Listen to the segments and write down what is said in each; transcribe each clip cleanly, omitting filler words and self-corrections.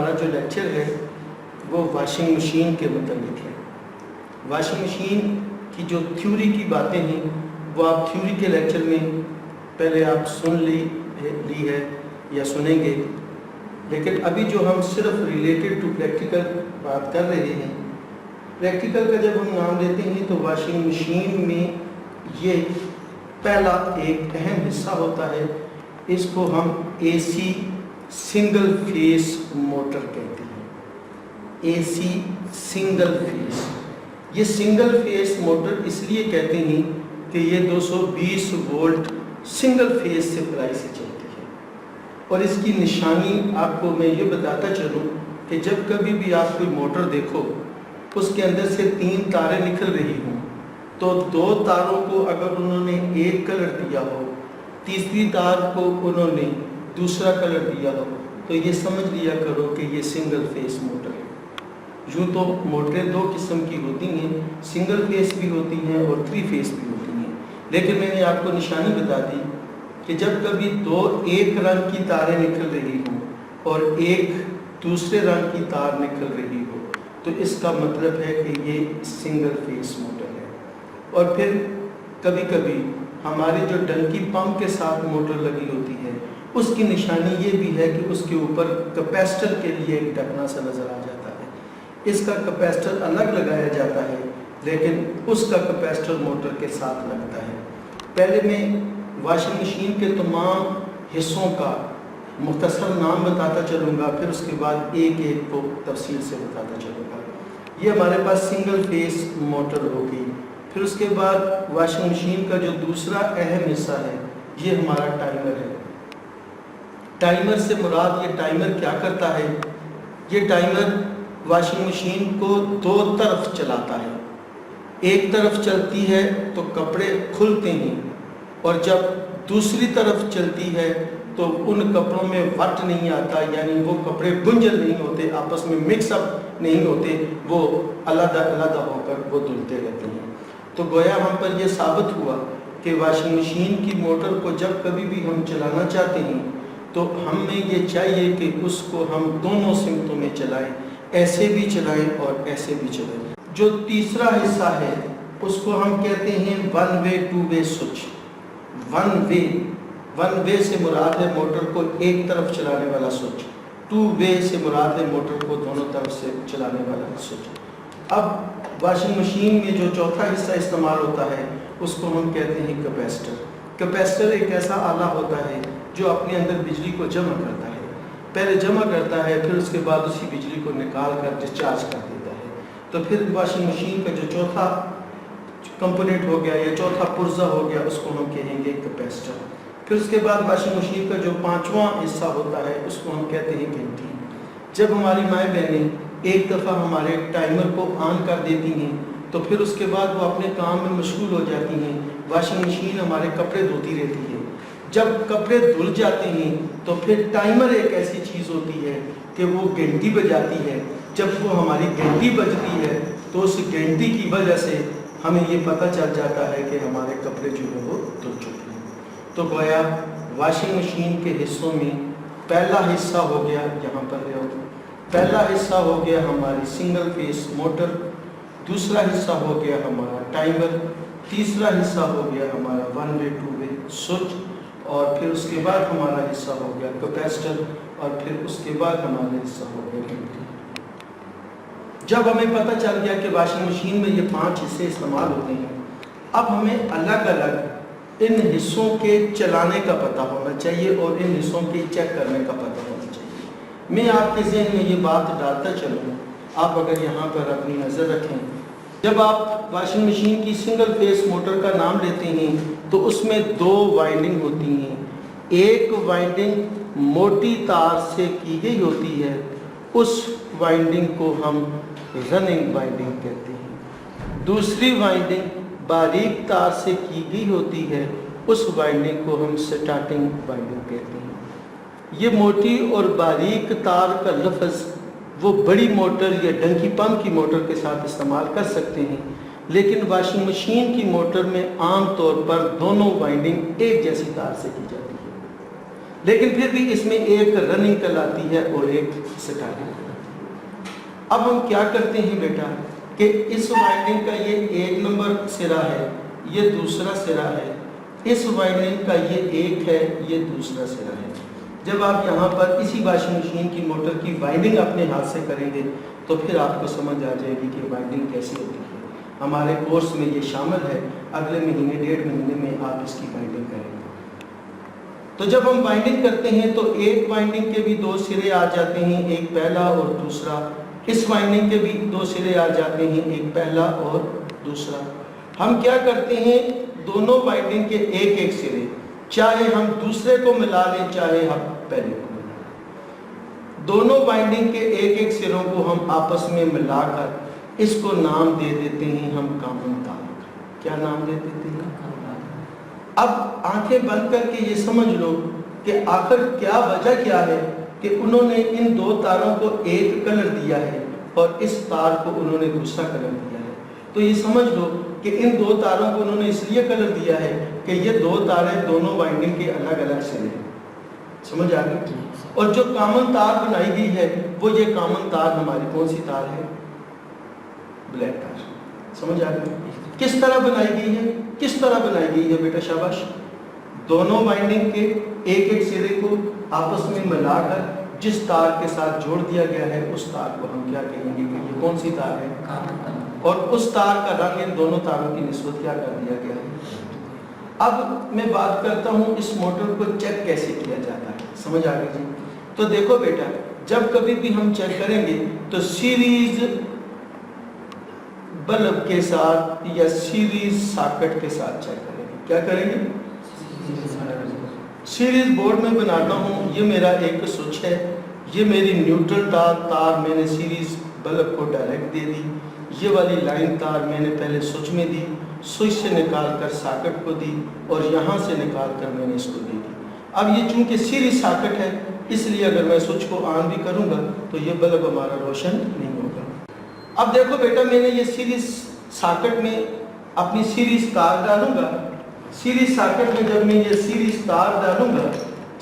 ہمارا جو لیکچر ہے وہ واشنگ مشین کے متعلق ہے۔ واشنگ مشین کی جو تھیوری کی باتیں ہیں وہ آپ تھیوری کے لیکچر میں پہلے آپ سن لی ہے یا سنیں گے، لیکن ابھی جو ہم صرف ریلیٹڈ ٹو پریکٹیکل بات کر رہے ہیں، پریکٹیکل کا جب ہم نام لیتے ہیں تو واشنگ مشین میں یہ پہلا ایک اہم حصہ ہوتا ہے، اس کو ہم اے سی سنگل فیس موٹر کہتے ہیں۔ اے سی سنگل فیس، یہ سنگل فیس موٹر اس لیے کہتے ہیں کہ یہ 220 وولٹ سنگل فیس سپلائی سے چلتی ہے، اور اس کی نشانی آپ کو میں یہ بتاتا چلوں کہ جب کبھی بھی آپ کوئی موٹر دیکھو اس کے اندر سے 3 تاریں نکل رہی ہوں تو 2 تاروں کو اگر انہوں نے ایک کلر دیا ہو، تیسری تار کو انہوں نے دوسرا کلر دیا ہو، تو یہ سمجھ لیا کرو کہ یہ سنگل فیس موٹر ہے۔ یوں تو موٹریں 2 قسم کی ہوتی ہیں، سنگل فیس بھی ہوتی ہیں اور 3 فیس بھی ہوتی ہیں، لیکن میں نے آپ کو نشانی بتا دی کہ جب کبھی 2 ایک رنگ کی تاریں نکل رہی ہوں اور ایک دوسرے رنگ کی تار نکل رہی ہو تو اس کا مطلب ہے کہ یہ سنگل فیس موٹر ہے۔ اور پھر کبھی کبھی ہماری جو ڈنکی پمپ کے ساتھ موٹر لگی ہوتی ہے اس کی نشانی یہ بھی ہے کہ اس کے اوپر کیپیسٹر کے لیے ایک ڈھکنا سا نظر آ جاتا ہے، اس کا کیپیسٹر الگ لگایا جاتا ہے لیکن اس کا کیپیسٹر موٹر کے ساتھ لگتا ہے۔ پہلے میں واشنگ مشین کے تمام حصوں کا مختصر نام بتاتا چلوں گا، پھر اس کے بعد ایک ایک کو تفصیل سے بتاتا چلوں گا۔ یہ ہمارے پاس سنگل فیس موٹر ہوگی۔ پھر اس کے بعد واشنگ مشین کا جو دوسرا اہم حصہ ہے یہ ہمارا ٹائمر ہے۔ ٹائمر سے مراد یہ ٹائمر کیا کرتا ہے؟ یہ ٹائمر واشنگ مشین کو 2 طرف چلاتا ہے۔ ایک طرف چلتی ہے تو کپڑے کھلتے ہیں، اور جب دوسری طرف چلتی ہے تو ان کپڑوں میں وٹ نہیں آتا، یعنی وہ کپڑے گنجل نہیں ہوتے، آپس میں مکس اپ نہیں ہوتے، وہ علیحدہ علیحدہ ہو کر وہ دھلتے رہتے ہیں۔ تو گویا ہم پر یہ ثابت ہوا کہ واشنگ مشین کی موٹر کو جب کبھی بھی ہم چلانا چاہتے ہیں تو ہمیں یہ چاہیے کہ اس کو ہم دونوں سمتوں میں چلائیں، ایسے بھی چلائیں اور ایسے بھی چلائیں۔ جو تیسرا حصہ ہے اس کو ہم کہتے ہیں 1 وے 2 وے سوئچ۔ 1 وے سے مراد ہے موٹر کو ایک طرف چلانے والا سوئچ، 2 وے سے مراد ہے موٹر کو دونوں طرف سے چلانے والا سوئچ۔ اب واشنگ مشین میں جو چوتھا حصہ استعمال ہوتا ہے اس کو ہم کہتے ہیں کیپیسٹر۔ کیپیسٹر ایک ایسا آلہ ہوتا ہے جو اپنے اندر بجلی کو جمع کرتا ہے، پہلے جمع کرتا ہے پھر اس کے بعد اسی بجلی کو نکال کر ڈسچارج کر دیتا ہے۔ تو پھر واشنگ مشین کا جو چوتھا کمپوننٹ ہو گیا یا چوتھا پرزہ ہو گیا اس کو ہم کہیں گے کیپیسٹر۔ پھر اس کے بعد واشنگ مشین کا جو 5واں حصہ ہوتا ہے اس کو ہم کہتے ہیں گھنٹی۔ جب ہماری مائیں بہنیں ایک دفعہ ہمارے ٹائمر کو آن کر دیتی ہیں تو پھر اس کے بعد وہ اپنے کام میں مشغول ہو جاتی ہیں، واشنگ مشین ہمارے کپڑے دھوتی رہتی ہے۔ جب کپڑے دھل جاتے ہیں تو پھر ٹائمر ایک ایسی چیز ہوتی ہے کہ وہ گھنٹی بجاتی ہے۔ جب وہ ہماری گھنٹی بجتی ہے تو اس گھنٹی کی وجہ سے ہمیں یہ پتہ چل جاتا ہے کہ ہمارے کپڑے جو ہیں وہ دھل چکے ہیں۔ تو گویا واشنگ مشین کے حصوں میں پہلا حصہ ہو گیا، یہاں پر پہلا حصہ ہو گیا ہماری سنگل فیس موٹر، دوسرا حصہ ہو گیا ہمارا ٹائمر، تیسرا حصہ ہو گیا ہمارا 1 وے 2 وے سوئچ، اور پھر اس کے بعد ہمارا حصہ ہو گیا کیپیسٹر، اور پھر اس کے بعد ہمارا حصہ ہو گیا گھنٹی۔ جب ہمیں پتہ چل گیا کہ واشنگ مشین میں یہ 5 حصے استعمال ہوتے ہیں، اب ہمیں الگ الگ ان حصوں کے چلانے کا پتہ ہونا چاہیے اور ان حصوں کے چیک کرنے کا پتہ ہونا چاہیے۔ میں آپ کے ذہن میں یہ بات ڈالتا چلوں، آپ اگر یہاں پر اپنی نظر رکھیں، جب آپ واشنگ مشین کی سنگل فیس موٹر کا نام لیتے ہیں تو اس میں 2 وائنڈنگ ہوتی ہیں۔ ایک وائنڈنگ موٹی تار سے کی گئی ہوتی ہے، اس وائنڈنگ کو ہم رننگ وائنڈنگ کہتے ہیں۔ دوسری وائنڈنگ باریک تار سے کی گئی ہوتی ہے، اس وائنڈنگ کو ہم سٹارٹنگ وائنڈنگ کہتے ہیں۔ یہ موٹی اور باریک تار کا لفظ وہ بڑی موٹر یا ڈنکی پمپ کی موٹر کے ساتھ استعمال کر سکتے ہیں، لیکن واشنگ مشین کی موٹر میں عام طور پر دونوں وائنڈنگ ایک جیسی تار سے کی جاتی ہے۔ لیکن پھر بھی اس میں ایک رننگ کل آتی ہے اور ایک سٹارٹنگ کل آتی ہے۔ اب ہم کیا کرتے ہیں بیٹا کہ اس وائنڈنگ کا یہ 1 نمبر سرا ہے، یہ دوسرا سرا ہے، اس وائنڈنگ کا یہ 1 ہے، یہ دوسرا سرا ہے۔ جب آپ یہاں پر اسی واشنگ مشین کی موٹر کی وائنڈنگ اپنے ہاتھ سے کریں گے تو پھر آپ کو سمجھ آ جائے گی کہ وائنڈنگ کیسی ہوتی ہے۔ ہمارے کورس میں یہ شامل ہے، اگلے مہینے 1.5 مہینے میں آپ اس کی وائنڈنگ کریں گے۔ تو جب ہم وائنڈنگ کرتے ہیں تو ایک وائنڈنگ کے بھی 2 سرے آ جاتے ہیں، ایک پہلا اور دوسرا۔ اس وائنڈنگ کے بھی 2 سرے آ جاتے ہیں، ایک پہلا اور دوسرا۔ ہم کیا کرتے ہیں، دونوں وائنڈنگ کے ایک ایک سرے، چاہے ہم دوسرے کو ملا لیں چاہے ہم پہلے کو ملا لیں، دونوں وائنڈنگ کے ایک ایک سروں کو ہم آپس میں ملا کر اس کو نام دے دیتے ہیں ہم کامن تار۔ کیا نام دے دیتے ہیں؟ اب آنکھیں بند کر کے یہ سمجھ لو کہ آخر کیا وجہ کیا ہے کہ انہوں نے ان 2 تاروں کو ایک کلر دیا ہے اور اس تار کو انہوں نے دوسرا کلر دیا ہے۔ تو یہ سمجھ لو کہ ان 2 تاروں کو انہوں نے اس لیے کلر دیا ہے کہ یہ 2 تاریں دونوں وائنڈنگ کے الگ الگ سرے ہیں۔ سمجھ آ گئی؟ اور جو کامن تار بنائی گئی ہے وہ یہ کامن تار ہماری کون سی تار ہے؟ بلیک تار۔ سمجھ آ گئی؟ کس طرح بنائی گئی ہے؟ کس طرح بنائی گئی ہے بیٹا؟ شاباش۔ دونوں وائنڈنگ کے ایک ایک سرے کو آپس میں ملا کر جس تار کے ساتھ جوڑ دیا گیا ہے اس تار کو ہم کیا کہیں گے کہ یہ کون سی تار ہے؟ اور اس تار کا رنگ ان دونوں تاروں کی نسبت کیا کر دیا گیا ہے؟ اب میں بات کرتا ہوں اس موٹر کو چیک کیسے کیا جاتا ہے۔ سمجھ آ گئی جی؟ تو دیکھو بیٹا، جب کبھی بھی ہم چیک کریں گے تو سیریز بلب کے ساتھ یا سیریز ساکٹ کے ساتھ چیک کریں گے۔ کیا کریں گے؟ سیریز بورڈ میں بناتا ہوں، یہ میرا ایک سوئچ ہے، یہ میری نیوٹرل تار میں نے سیریز بلب کو ڈائریکٹ دے دی، یہ والی لائن تار میں نے پہلے سوئچ میں دی، سوئچ سے نکال کر ساکٹ کو دی اور یہاں سے نکال کر میں نے اس کو دے دی۔ اب یہ چونکہ سیریز ساکٹ ہے اس لیے اگر میں سوئچ کو آن بھی کروں گا تو یہ بلب ہمارا روشن نہیں ہوگا۔ اب دیکھو بیٹا، میں نے یہ سیریز ساکٹ میں اپنی سیریز تار ڈالوں گا، سیریز ساکٹ میں جب میں یہ سیریز تار ڈالوں گا،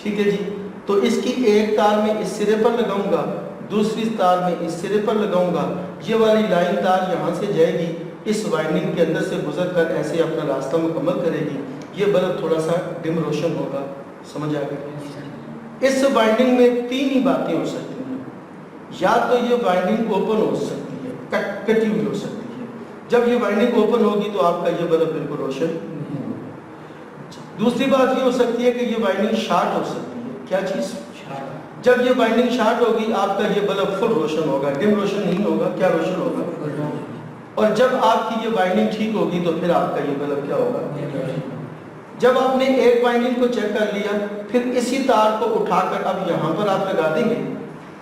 ٹھیک ہے جی، تو اس کی ایک تار میں اس سرے پر لگاؤں گا، دوسری تار میں اس سرے پر لگاؤں گا، یہ والی لائن تار یہاں سے جائے گی، اس وائنڈنگ کے اندر سے گزر کر ایسے اپنا راستہ مکمل کرے گی، یہ بلب تھوڑا سا ڈم روشن ہوگا۔ سمجھ آ گئی؟ اس وائنڈنگ میں 3 ہی باتیں ہو سکتی ہیں، یا تو یہ وائنڈنگ اوپن ہو سکتی ہے، کٹی ہوئی ہو سکتی ہے، جب یہ وائنڈنگ اوپن ہوگی تو آپ کا یہ بلب بالکل روشن نہیں ہوگا۔ دوسری بات یہ ہو سکتی ہے کہ یہ وائنڈنگ شارٹ ہو سکتی ہے۔ کیا چیز؟ جب یہ وائنڈنگ شارٹ ہوگی آپ کا یہ بلب فل روشن ہوگا، ڈم روشن نہیں ہوگا۔ کیا روشن ہوگا؟ اور جب آپ کی یہ وائنڈنگ ٹھیک ہوگی تو پھر آپ کا یہ بلب کیا ہوگا؟ جب آپ نے ایک وائنڈنگ کو چیک کر لیا، پھر اسی تار کو اٹھا کر اب یہاں پر آپ لگا دیں گے،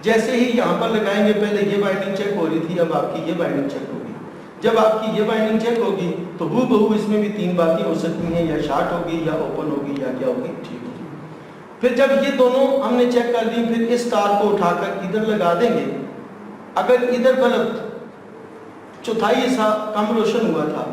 جیسے ہی یہاں پر لگائیں گے، پہلے یہ وائنڈنگ چیک ہو رہی تھی، اب آپ کی یہ وائنڈنگ چیک ہوگی۔ جب آپ کی یہ وائنڈنگ چیک ہوگی تو ہو بہو اس میں بھی 3 باتیں ہو سکتی ہیں، یا شارٹ ہوگی یا اوپن ہوگی یا کیا ہوگی، ٹھیک ہوگی۔ پھر جب یہ دونوں ہم نے چیک کر لی، پھر اس تار کو اٹھا کر ادھر لگا دیں گے۔ اگر ادھر بلب چوتھائی حصہ کم روشن ہوا تھا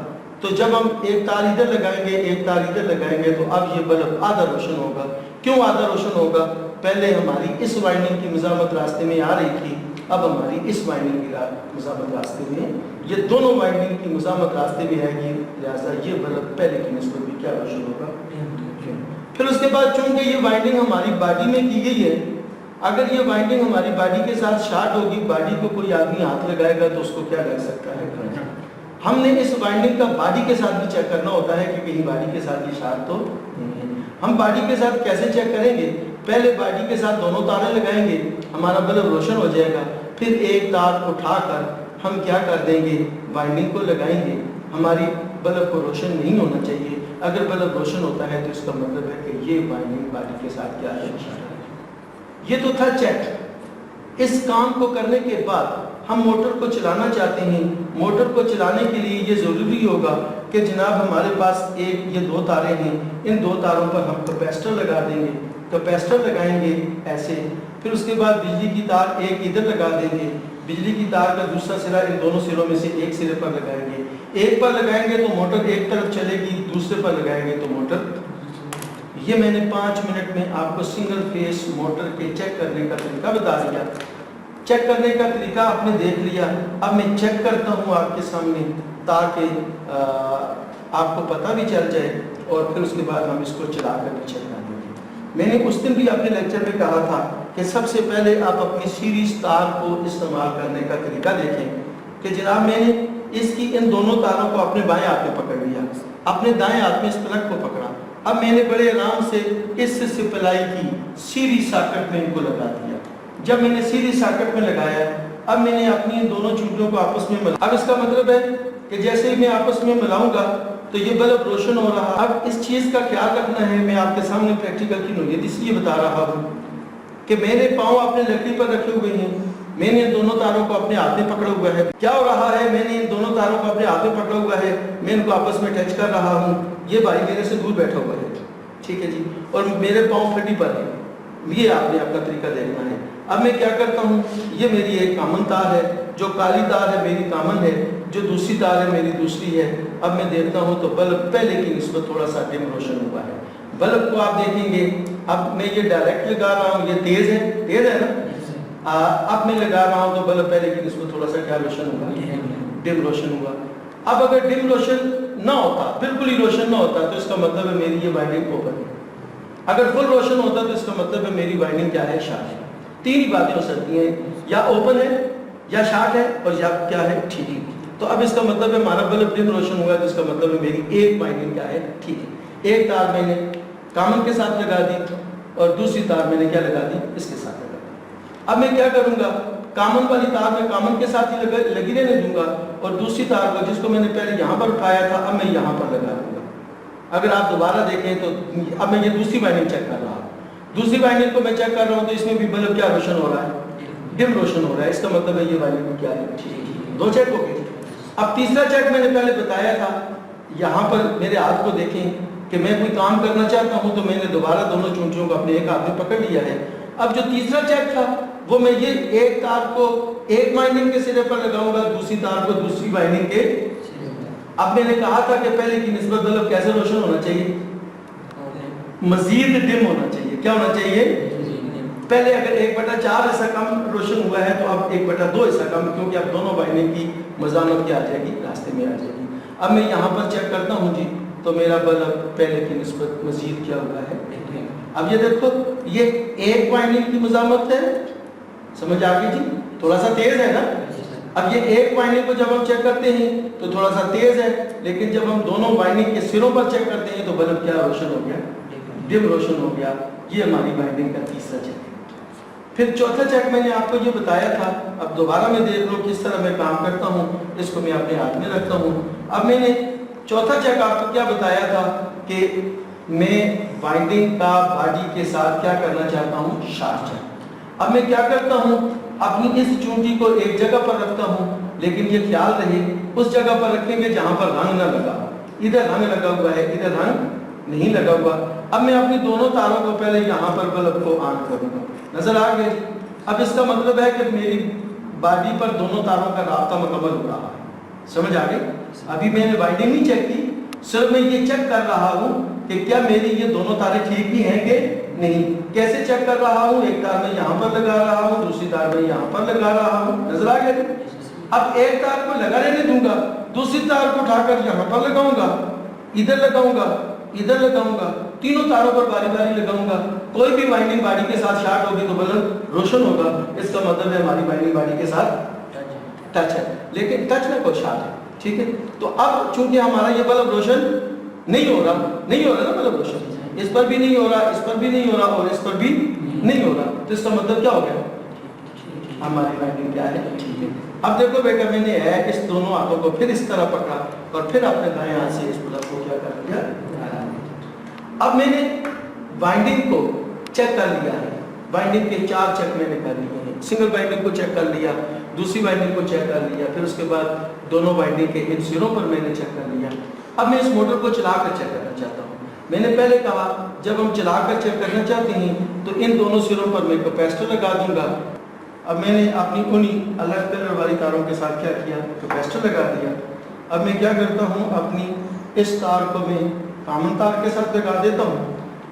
تو جب ہم ایک تار ادھر لگائیں گے ایک تار ادھر لگائیں گے تو اب یہ بلب آدھا روشن ہوگا۔ کیوں آدھا روشن ہوگا؟ پہلے ہماری اس وائنڈنگ کی مزاحمت راستے میں آ رہی تھی، اب ہماری اس وائنڈنگ کی مزاحمت راستے میں، یہ دونوں وائنڈنگ کی مزاحمت راستے میں آئے گی، لہٰذا یہ بلب پہلے کی نسبت بھی کیا روشن ہوگا۔ پھر اس کے بعد چونکہ یہ وائنڈنگ ہماری باڈی میں کی گئی ہے، اگر یہ وائنڈنگ ہماری باڈی کے ساتھ شارٹ ہوگی، باڈی کو کوئی آدمی ہاتھ لگائے گا تو اس کو کیا لگ سکتا ہے؟ ہم نے اس وائنڈنگ کا باڈی کے ساتھ بھی چیک کرنا ہوتا ہے کہ کہیں باڈی کے ساتھ یہ شارٹ تو نہیں ہے۔ ہم باڈی کے ساتھ کیسے چیک کریں گے؟ پہلے باڈی کے ساتھ دونوں تاریں لگائیں گے، ہمارا بلب روشن ہو جائے گا، پھر ایک تار اٹھا کر ہم کیا کر دیں گے؟ وائنڈنگ کو لگائیں گے۔ ہماری بلب کو روشن نہیں ہونا چاہیے، اگر بلب روشن ہوتا ہے تو اس کا مطلب ہے کہ یہ وائنڈنگ باڈی کے ساتھ کیا ہے؟ یہ تو تھا چیک۔ اس کام کو کرنے کے بعد ہم موٹر کو چلانا چاہتے ہیں۔ موٹر کو چلانے کے لیے یہ ضروری ہوگا کہ جناب ہمارے پاس یہ 2 تاریں ہیں، ان 2 تاروں پر ہم کیپیسٹر لگا دیں گے، کیپیسٹر لگائیں گے ایسے، پھر اس کے بعد بجلی کی تار ایک ادھر لگا دیں گے، بجلی کی تار کا دوسرا سرا ان دونوں سروں میں سے ایک سرے پر لگائیں گے، ایک پر لگائیں گے تو موٹر ایک طرف چلے گی، دوسرے پر لگائیں گے تو موٹر یہ میں نے 5 منٹ میں آپ کو سنگل فیس موٹر کے چیک کرنے کا طریقہ بتا دیا. چیک کرنے کا طریقہ آپ نے دیکھ لیا. اب میں چیک کرتا ہوں آپ کے سامنے تاکہ آپ کو پتہ بھی چل جائے اور پھر اس کے بعد ہم اس کو چلا کر بھی چیک کر دیں گے. میں نے اس دن بھی اپنے لیکچر میں کہا تھا کہ سب سے پہلے آپ اپنی سیریز تار کو استعمال کرنے کا طریقہ دیکھیں کہ جناب میں نے اس کی ان دونوں تاروں کو اپنے بائیں ہاتھ میں پکڑ لیا, اپنے دائیں ہاتھ میں اس پلگ کو پکڑا. اب میں نے بڑے آرام سے اس سپلائی کی سیریز ساکٹ میں ان کو لگا دیا. جب میں نے سیریز ساکٹ میں لگایا, اب میں نے اپنی ان دونوں چوٹیوں کو آپس میں ملا. اب اس کا مطلب ہے کہ جیسے ہی میں آپس میں ملاؤں گا تو یہ بلب روشن ہو رہا. اب اس چیز کا خیال رکھنا ہے, میں آپ کے سامنے پریکٹیکل کی نوعیت اس لیے بتا رہا ہوں کہ میرے پاؤں اپنے لکڑی پر رکھے ہوئے ہیں, میں نے ان دونوں تاروں کو اپنے ہاتھ میں پکڑا ہوا ہے. کیا ہو رہا ہے, میں نے ان دونوں تاروں کو اپنے ہاتھ میں پکڑا ہوا ہے, میں ان کو آپس میں ٹچ کر رہا ہوں. یہ بھائی میرے سے دور بیٹھا ہوا ہے, ٹھیک ہے جی, اور میرے پاؤں پھٹی پر ہے. یہ آپ نے اپنا طریقہ دیکھنا ہے. اب میں کیا کرتا ہوں, یہ میری ایک کامن تار ہے, جو کالی تار ہے میری کامن ہے, جو دوسری تار ہے میری دوسری ہے. اب میں دیکھتا ہوں تو بلب پہلے کی نسبت تھوڑا سا ڈم روشن ہوا ہے. بلب کو آپ دیکھیں گے, اب میں یہ ڈائریکٹ لگا رہا ہوں, یہ تیز ہے نا. اب میں لگا رہا ہوں تو بلب پہلے کی نسبت تھوڑا سا کیا روشن ہوگا, ڈم روشن ہوا. اب اگر ڈم روشن نہ ہوتا, بالکل ہی روشن نہ ہوتا, تو اس کا مطلب ہے میری یہ وائنڈنگ اوپن ہے. اگر فل روشن ہوتا تو اس کا مطلب ہے میری وائنڈنگ کیا ہے, شارٹ ہے. تین ہی باتیں ہو سکتی ہیں, یا اوپن ہے, یا شارٹ ہے, اور یا کیا ہے, ٹھیک ہے. تو اب اس کا مطلب ہے ہمارا بلب ڈم روشن ہوا ہے, جس کا مطلب ہے میری ایک وائنڈنگ کیا ہے, ٹھیک ہے. ایک تار میں نے کامن کے ساتھ لگا دی اور دوسری تار میں نے کیا لگا دی, اس کے ساتھ لگا دی. اب میں کیا کروں گا, کامن والی تار میں کامن کے ساتھ ہی لگی رہنے دوں گا, اور دوسری تار کو جس کو میں نے پہلے یہاں پر اٹھایا تھا, اب میں یہاں پر لگا دوں گا. اگر آپ دوبارہ دیکھیں تو اب میں یہ دوسری وائنڈنگ چیک کر رہا ہوں. دوسری وائنڈنگ کو میں چیک کر رہا ہوں تو اس میں بھی بلب کیا روشن ہو رہا ہے, ڈم روشن ہو رہا ہے. اس کا مطلب ہے یہ وائنڈنگ کیا ہے, دو چیک ہو گئے. اب تیسرا چیک میں نے پہلے بتایا تھا, یہاں پر میرے ہاتھ کو دیکھیں کہ میں کوئی کام کرنا چاہتا ہوں تو میں نے دوبارہ دونوں چونٹیوں کو اپنے ایک ہاتھ میں پکڑ لیا ہے. اب جو تیسرا چیک تھا وہ میں یہ ایک تار کو ایک وائنڈنگ کے سرے پر لگاؤں گا, دوسری تار کو دوسری وائنڈنگ کے. اب میں نے کہا تھا کہ پہلے کی نسبت بلب کیسے روشن ہونا چاہیے, مزید ڈم ہونا چاہیے. کیا ہونا چاہیے, پہلے اگر 1/4 حصہ کم روشن ہوا ہے تو اب 1/2 حصہ کم, کیونکہ اب دونوں وائنڈنگ کی مزاحمت کیا آ جائے گی, راستے میں آ جائے گی. اب میں یہاں پر چیک کرتا ہوں جی, تو میرا بلب پہلے کی نسبت مزید کیا ہوا ہے. اب یہ دیکھو, یہ ایک وائنڈنگ کی مزاحمت ہے, سمجھ آ گئی جی, تھوڑا سا تیز ہے نا. اب یہ ایک وائنڈنگ کو جب ہم چیک کرتے ہیں تو تھوڑا سا تیز ہے, لیکن جب ہم دونوں وائنڈنگ کے سروں پر چیک کرتے ہیں تو بلب کیا روشن ہو گیا, ڈم روشن ہو گیا. یہ ہماری وائنڈنگ کا تیسرا چیک ہے. پھر چوتھا چیک میں نے آپ کو یہ بتایا تھا, اب دوبارہ میں دیکھ لو کس طرح میں کام کرتا ہوں. اس کو میں اپنے ہاتھ میں رکھتا ہوں. اب میں نے چوتھا چیک آپ کو کیا بتایا تھا کہ میں وائنڈنگ کا باڈی کے ساتھ کیا کرنا چاہتا ہوں, شارٹ چیک. اب میں کیا کرتا ہوں, اپنی اس چونٹی کو ایک جگہ پر رکھتا ہوں, لیکن یہ خیال رہے اس جگہ پر رکھیں گے جہاں پر رنگ نہ لگا. ادھر رنگ لگا ہوا ہے, ادھر رنگ نہیں لگا ہوا. اب میں اپنی دونوں تاروں کو پہلے یہاں پر بلب کو آن کروں گا, نظر آ گئی. اب اس کا مطلب ہے کہ میری باڈی پر دونوں تاروں کا رابطہ مکمل ہو رہا ہے, سمجھ آ گئی. ابھی میں نے وائنڈنگ نہیں چیک کی, صرف میں یہ چیک کر رہا ہوں کہ کیا میری یہ دونوں تاریں ٹھیک بھی ہیں کہ نہیں. کیسے چیک کر رہا ہوں, ایک تار میں یہاں پر لگا رہا ہوں, دوسری تار میں یہاں پر لگا رہا ہوں, نظر آ گیا. اب ایک تار کو لگا رہنے دوں گا, دوسری تار کو اٹھا کر یہاں پر لگاؤں گا, ادھر لگاؤں گا, ادھر لگاؤں گا, تینوں تاروں پر باری باری لگاؤں گا. کوئی بھی وائنڈنگ باڈی کے ساتھ شارٹ ہوگی تو بلب روشن ہوگا. اس کا مطلب ہے ہماری وائنڈنگ باڈی کے ساتھ ٹچ ہے, لیکن ٹچ میں کوئی شارٹ ہے, ٹھیک ہے. تو اب چونکہ ہمارا یہ بلب روشن نہیں ہو رہا نا بلب روشن, اس پر بھی نہیں ہو رہا, اس پر بھی نہیں ہو رہا, اور اس پر بھی نہیں ہو رہا, تو اس کا مطلب کیا ہو گیا, ہماری وائنڈنگ کیا ہے, ٹھیک ہے. اب دیکھو بیٹا, میں نے ہے اس دونوں ہاتھوں کو پھر اس طرح پکڑا اور پھر اپنے دائیں ہاتھ سے اس بلب کو کیا کر دیا. اب میں نے وائنڈنگ کو چیک کر لیا ہے. وائنڈنگ کے 4 چیک میں نے کر لیے ہیں. سنگل وائنڈنگ کو چیک کر لیا, دوسری وائنڈنگ کو چیک کر لیا, پھر اس کے بعد دونوں وائنڈنگ کے ان سروں پر میں نے چیک کر لیا. اب میں اس موٹر کو چلا کر چیک کرنا چاہتا ہوں. میں نے پہلے کہا جب ہم چلا کر چیک کرنا چاہتے ہیں تو ان دونوں سروں پر میں کیپیسٹر لگا دوں گا. اب میں نے اپنی انہی الگ کلر والی تاروں کے ساتھ کیا کیا, کیپیسٹر لگا دیا. اب میں کیا کرتا ہوں, اپنی اس تار کو میں کامن تار کے ساتھ لگا دیتا ہوں.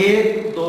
1 2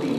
3।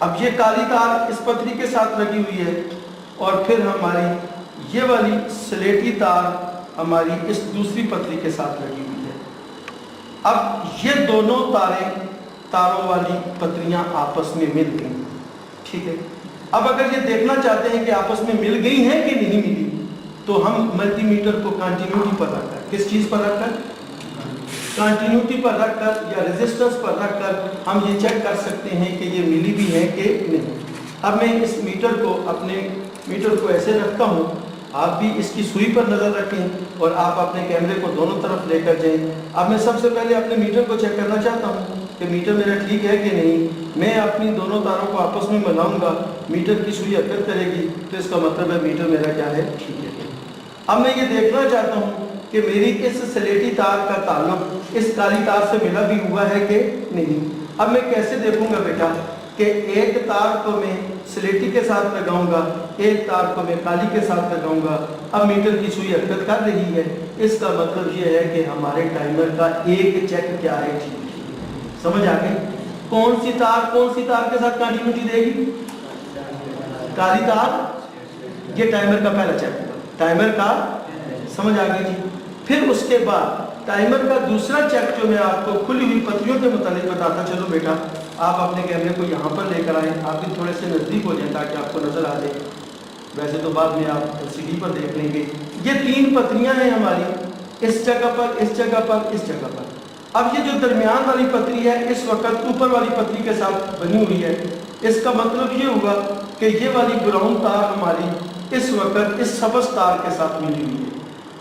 اب یہ کالی تار اس پتری کے ساتھ لگی ہوئی ہے اور پھر ہماری یہ والی سلیٹی تار ہماری اس دوسری پتری کے ساتھ لگی ہوئی ہے۔ اب یہ دونوں تاروں والی پتریاں آپس میں مل گئی، ٹھیک ہے۔ اب اگر یہ دیکھنا چاہتے ہیں کہ آپس میں مل گئی ہیں کہ نہیں ملی، تو ہم ملٹی میٹر کو کنٹینیوٹی پر رکھ کر، کس چیز پر رکھ کر، کنٹینیوٹی پر رکھ کر یا ریزسٹنس پر رکھ کر ہم یہ چیک کر سکتے ہیں کہ یہ ملی بھی ہے کہ نہیں۔ اب میں اس میٹر کو اپنے میٹر کو ایسے رکھتا ہوں، آپ بھی اس کی سوئی پر نظر رکھیں اور آپ اپنے کیمرے کو دونوں طرف لے کر جائیں۔ اب میں سب سے پہلے اپنے میٹر کو چیک کرنا چاہتا ہوں کہ میٹر میرا ٹھیک ہے کہ نہیں۔ میں اپنی دونوں تاروں کو آپس میں ملاؤں گا، میٹر کی سوئی حرکت کرے گی تو اس کا مطلب ہے میٹر میرا کیا ہے، ٹھیک ہے۔ اب میں یہ دیکھنا چاہتا ہوں کہ میری اس سلیٹی تار کا تعلق اس کالی تار سے ملا بھی ہوا ہے کہ نہیں۔ اب میں کیسے دیکھوں گا بیٹا کہ ایک تار کو میں سلیٹی کے ساتھ لگاؤں گا، ایک تار کو میں کالی کے ساتھ لگاؤں گا۔ اب میٹر کی سوئی حرکت کر رہی ہے، اس کا مطلب یہ ہے کہ ہمارے ٹائمر کا ایک چیک کیا ہے، ٹھیک ہے۔ سمجھ آ گئی؟ کون سی تار کے ساتھ کنٹینیوٹی دے گی؟ کالی تار۔ یہ ٹائمر کا پہلا چیک ہوگا، ٹائمر کا، سمجھ آ گئی جی۔ پھر اس کے بعد ٹائمر کا دوسرا چیک جو میں آپ کو کھلی ہوئی پتریوں کے متعلق بتاتا چلو بیٹا، آپ اپنے کیمرے کو یہاں پر لے کر آئیں، آپ بھی تھوڑے سے نزدیک ہو جائیں تاکہ آپ کو نظر آ جائے، ویسے تو بعد میں آپ LCD پر دیکھ لیں گے۔ یہ تین پتریاں ہیں ہماری، اس جگہ پر، اس جگہ پر، اس جگہ پر۔ اب یہ جو درمیان والی پتری ہے اس وقت اوپر والی پتری کے ساتھ بنی ہوئی ہے، اس کا مطلب یہ ہوگا کہ یہ والی براؤن تار ہماری اس وقت اس سبز تار کے ساتھ ملی ہوئی ہے۔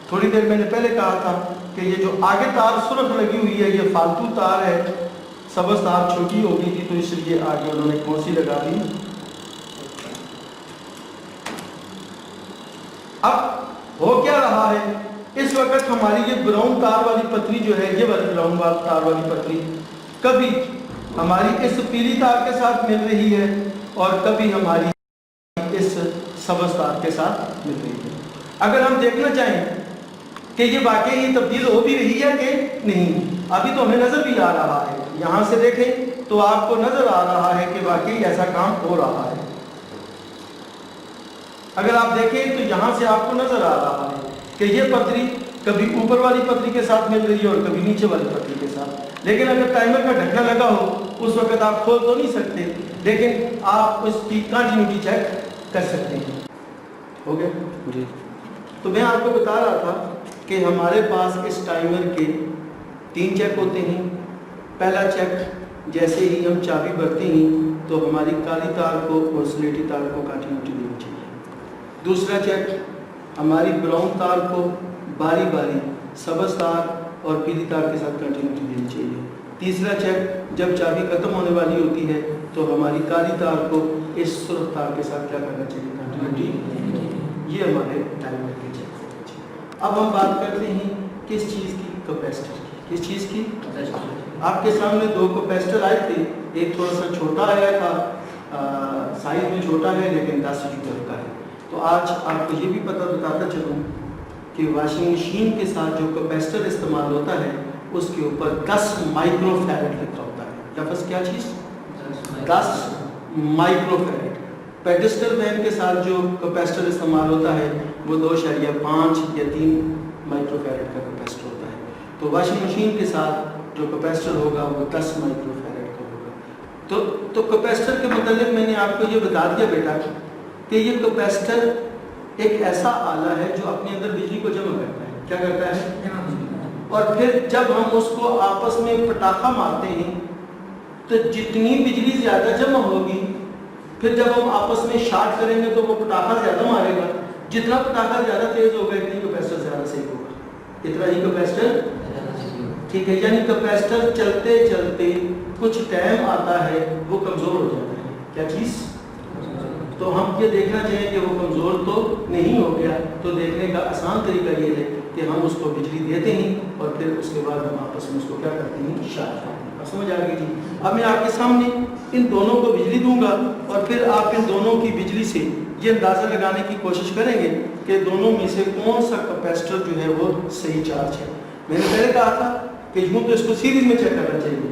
تھوڑی دیر میں نے پہلے کہا تھا کہ یہ جو آگے تار سرخ لگی ہوئی ہے یہ فالتو تار ہے، سبز تار چھوٹی ہو گئی تھی تو اس لیے آگے انہوں نے کون سی لگا دی۔ اب ہو کیا رہا ہے، اس وقت ہماری یہ براؤن تار والی پتری جو ہے، یہ والی براؤن تار والی پتری کبھی ہماری اس پیلی تار کے ساتھ مل رہی ہے اور کبھی ہماری اس سبز تار کے ساتھ مل رہی ہے۔ اگر ہم دیکھنا چاہیں کہ یہ واقعی تبدیل ہو بھی رہی ہے کہ نہیں، ابھی تو ہمیں نظر بھی آ رہا ہے، یہاں سے دیکھیں تو آپ کو نظر آ رہا ہے کہ واقعی ایسا کام ہو رہا ہے۔ اگر آپ دیکھیں تو یہاں سے آپ کو نظر آ رہا ہے کہ یہ پتری کبھی اوپر والی پتری کے ساتھ مل رہی ہے اور کبھی نیچے والی پتری کے ساتھ۔ لیکن اگر ٹائمر کا ڈھکنا لگا ہو اس وقت آپ کھول تو نہیں سکتے، لیکن آپ اس کی کنٹینیوٹی چیک کر سکتے ہیں۔ ہو گیا جی؟ تو میں آپ کو بتا رہا تھا کہ ہمارے پاس اس ٹائمر کے تین چیک ہوتے ہیں۔ پہلا چیک جیسے ہی ہم چابی بھرتے ہیں تو ہماری کالی تار کو اور سلیٹی تار کو کنٹینیوٹی دینی چاہیے۔ دوسرا چیک ہماری براؤن تار کو باری باری سبز تار اور پیلی تار کے ساتھ کنٹینیوٹی دینی چاہیے۔ تیسرا چیک جب چابی ختم ہونے والی ہوتی ہے تو ہماری کالی تار کو اس سرخ تار کے ساتھ کیا کرنا چاہیے، کنٹینیوٹی۔ یہ ہمارے ٹائمر کے چیک ہوتے ہیں۔ اب ہم بات کرتے ہیں کس چیز کی، کیپیسٹر کی۔ کس چیز کی؟ آپ کے سامنے دو کیپیسٹر آئے تھے، ایک تھوڑا سا چھوٹا آیا تھا، سائز میں چھوٹا ہے لیکن 10 لیٹر کا ہے۔ تو آج آپ کو یہ بھی پتہ بتاتا چلوں کہ واشنگ مشین کے ساتھ جو کیپیسٹر استعمال ہوتا ہے اس کے اوپر 10 مائکرو فیرڈ لکھا ہوتا ہے۔ لفظ کیا چیز؟ 10 مائکرو فیرڈ۔ پیڈسٹل وین کے ساتھ جو کیپیسٹر استعمال ہوتا ہے وہ 2.5 یا 3 مائکرو فیرڈ کا کیپیسٹر ہوتا ہے۔ تو واشنگ مشین کے ساتھ جو کیپیسٹر ہوگا وہ 10 مائکرو فیرڈ کا ہوگا۔ تو کیپیسٹر کے متعلق میں نے آپ کو یہ بتا دیا بیٹا کہ یہ کیپیسٹر ایک ایسا آلہ ہے جو اپنے اندر بجلی کو جمع کرتا ہے۔ کیا کرتا ہے؟ اور پھر جب ہم اس کو آپس میں پٹاخہ مارتے ہیں تو جتنی بجلی زیادہ جمع ہوگی، پھر جب ہم آپس میں شارٹ کریں گے تو وہ پٹاخہ زیادہ مارے گا، جتنا پٹاخہ زیادہ تیز ہوگا اتنی کیپیسٹر زیادہ صحیح ہوگا، اتنا ہی کیپیسٹر، ٹھیک ہے۔ یعنی کیپیسٹر چلتے چلتے کچھ ٹائم آتا ہے وہ کمزور ہو جاتا ہے۔ کیا چیز؟ تو ہم یہ دیکھنا چاہیے کہ وہ کمزور تو نہیں ہو گیا، تو دیکھنے کا آسان طریقہ یہ ہے کہ ہم اس کو بجلی دیتے ہیں اور پھر اس کے بعد ہم آپس میں اس کو کیا کرتے ہیں، شارٹ کرتے ہیں۔ سمجھ آ گئی جی؟ اب میں آپ کے سامنے ان دونوں کو بجلی دوں گا اور پھر آپ ان دونوں کی بجلی سے یہ اندازہ لگانے کی کوشش کریں گے کہ دونوں میں سے کون سا کیپیسٹر جو ہے وہ صحیح چارج ہے۔ میں نے پہلے کہا تھا کہ یوں تو اس کو سیریز میں چیک کرنا چاہیے،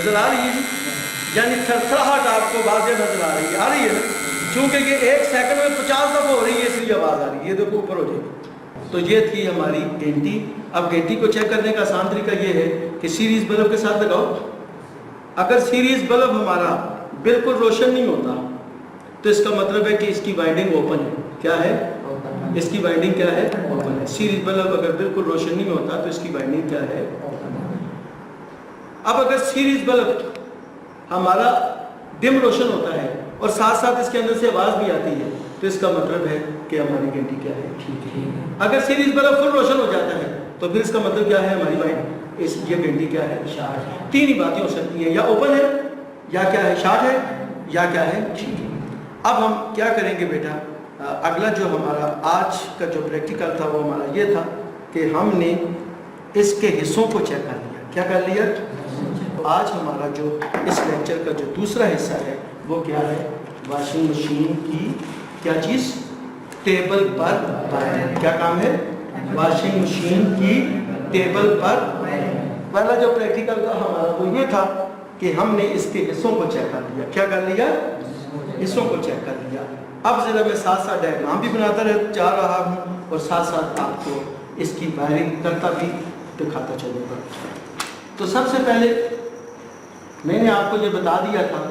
نظر آ رہی ہے جی؟ یعنی تھرتھراہٹ آپ کو واضح نظر آ رہی ہے نا؟ چونکہ یہ 1 سیکنڈ میں 50 دفعہ ہو رہی ہے، اس لیے آواز آ رہی ہے، یہ دیکھو اوپر ہو جائے گی۔ تو یہ تھی ہماری گھنٹی۔ اب گھنٹی کو چیک کرنے کا آسان طریقہ یہ ہے کہ سیریز بلب کے ساتھ لگاؤ۔ اگر سیریز بلب ہمارا بالکل روشن نہیں ہوتا تو اس کا مطلب ہے کہ اس کی وائنڈنگ اوپن ہے۔ کیا ہے؟ اس کی وائنڈنگ کیا ہے؟ اوپن ہے۔ سیریز بلب اگر بالکل روشن نہیں ہوتا تو اس کی وائنڈنگ کیا ہے؟ اب اگر سیریز بلب ہمارا ڈم روشن ہوتا ہے اور ساتھ ساتھ اس کے اندر سے آواز بھی آتی ہے تو اس کا مطلب ہے کہ ہماری گھنٹی کیا ہے؟ ٹھیک ہے۔ اگر سیریز بلب فل روشن ہو جاتا ہے تو پھر اس کا مطلب کیا ہے؟ ہماری وائنڈنگ یہ گھنٹی کیا ہے؟ شارٹ ہے۔ تین ہی باتیں ہو سکتی ہیں، یا اوپن ہے، یا کیا ہے؟ شارٹ ہے، یا کیا ہے؟ ٹھیک ہے۔ اب ہم کیا کریں گے بیٹا؟ اگلا جو ہمارا آج کا جو پریکٹیکل تھا وہ ہمارا یہ تھا کہ ہم نے اس کے حصوں کو چیک کر لیا۔ کیا کر لیا؟ آج ہمارا جو اس لیکچر کا جو دوسرا حصہ ہے وہ کیا ہے؟ واشنگ مشین کی کیا چیز؟ ٹیبل پر وائرنگ۔ کیا کام ہے؟ واشنگ مشین کی ٹیبل پر۔ پہلا جو پریکٹیکل تھا ہمارا وہ یہ تھا کہ ہم نے اس کے حصوں کو چیک کر لیا۔ کیا کر لیا؟ حصوں کو چیک کر لیا۔ اب ذرا میں ساتھ ساتھ ڈائیگرام بھی بناتا جا رہا ہوں اور ساتھ ساتھ آپ کو اس کی وائرنگ کرتا بھی دکھاتا چلوں گا۔ تو سب سے پہلے میں نے آپ کو یہ بتا دیا تھا